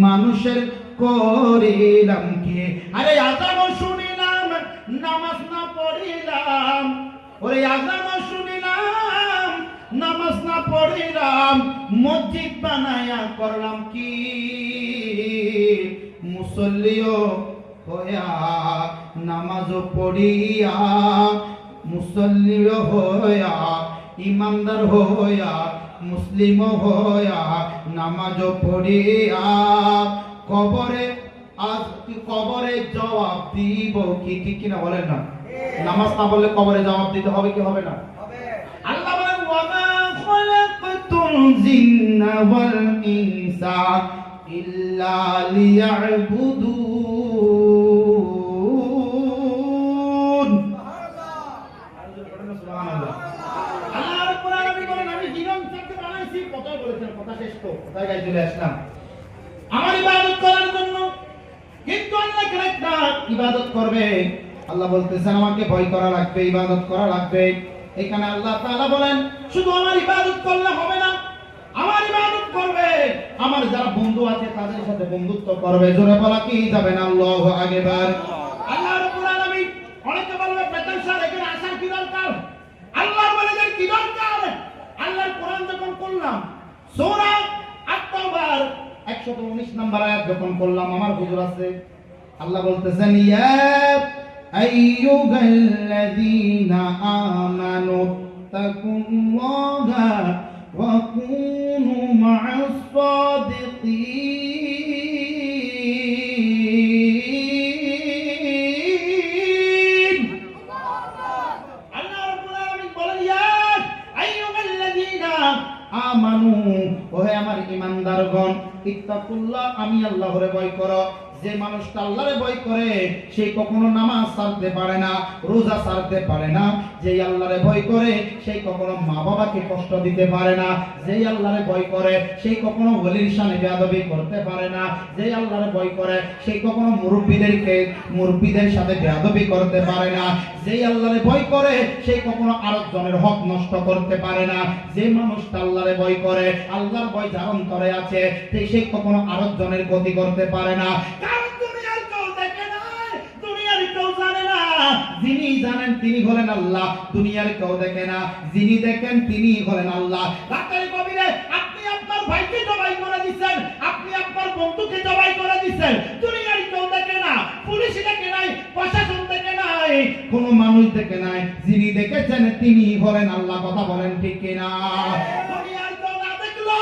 মানুষের করিলাম কি? আরে আজান শুনিলাম, নামাজ না পড়িলাম। ওরে আজান শুনিলাম, নামাজ না পড়িলাম। মসজিদ বানায়া করলাম কি? মুসল্লিও হইয়া, নামাজও পড়িয়া, মুসল্লিও হইয়া, ইমানদার হইয়া, মুসলিম হইয়া, নামাজ পড়িয়া কবরে কবরে জবাব দিব কি? ঠিক কিনা বলেন না? নামাজ না পড়লে কবরে জবাব দিতে হবে কি হবে না? আল্লাহ বলেন ওয়ামা খালাকতুল জিন্না ওয়াল ইনসা ইল্লা লিয়াবুদুন। সুবহানাল্লাহ। আমার ইবাদত করার জন্য, কিন্তু আল্লাহ একটা ইবাদত করবে। আল্লাহ বলতেছেন আমাকে ভয় করা লাগবে, ইবাদত করা লাগবে। এখানে আল্লাহ তাআলা বলেন শুধু আমার ইবাদত করলে হবে না, আমার ইবাদত করবে, আমার যারা বন্ধু আছে তাদের সাথে বন্ধুত্ব করবে। জোরে বলা কি যাবে না? আল্লাহু আকবার। আল্লাহ রাব্বুল আলামিন অনেকে বলবে বেতন স্যার এখানে আসার কি দরকার? আল্লাহর ওয়ালিদের কি দরকার? আল্লাহর কোরআন যখন করলাম সূরা আত-তাওবার 119 নম্বর আয়াত যখন করলাম, আমার হুজুর আছে, আল্লাহ বলতেছেন ইয়া আইয়ুহাল্লাযীনা আমানু তাকুল্লাহা ওয়া কুনু মা'আস সাদিকিন। আল্লাহ রাব্বুল আলামিন বলেন ইয়া আইয়ুহাল্লাযীনা আমানু, ওহে আমার ঈমানদারগণ, ইত্তাকুল্লাহ, আমি আল্লাহরে ভয় করো। যে মানুষটা আল্লাহরে ভয় করে সে কখনো নামাজ ছাড়তে পারে না, রোজা ছাড়তে পারে না। যেই আল্লাহরে ভয় করে সেই কখনো মা বাবাকে কষ্ট দিতে পারে না। যেই আল্লাহরে ভয় করে সেই কখনো ওলির শানে বেয়াদবি করতে পারে না। যেই আল্লাহরে ভয় করে সেই কখনো মুরব্বিদের সাথে বেয়াদবি করতে পারে না। যেই আল্লাহরে ভয় করে সেই কখনো আরেকজনের হক নষ্ট করতে পারে না। যে মানুষটা আল্লাহরে ভয় করে, আল্লাহর ভয় যার অন্তরে আছে, সেই কখনো আরেকজনের ক্ষতি করতে পারে না। কারণ দুনিয়ার কেউ দেখে না, দুনিয়ার কেউ জানে না। যিনি জানেন তিনি হলেন আল্লাহ। দুনিয়ার কেউ দেখে না, যিনি দেখেন তিনি হলেন আল্লাহ। রাতের গভীরে আপনি আপনার ভাইকে জবাই করে দিচ্ছেন, আপনি আপনার বন্ধুকে জবাই করে দিচ্ছেন। দুনিয়ার কেউ দেখে না, পুলিশ দেখে নাই, প্রশাসন দেখে নাই, কোনো মানুষ দেখে নাই। যিনি দেখেছেন তিনি হলেন আল্লাহ। কথা বলেন ঠিক কিনা? দুনিয়ার কেউ না দেখলো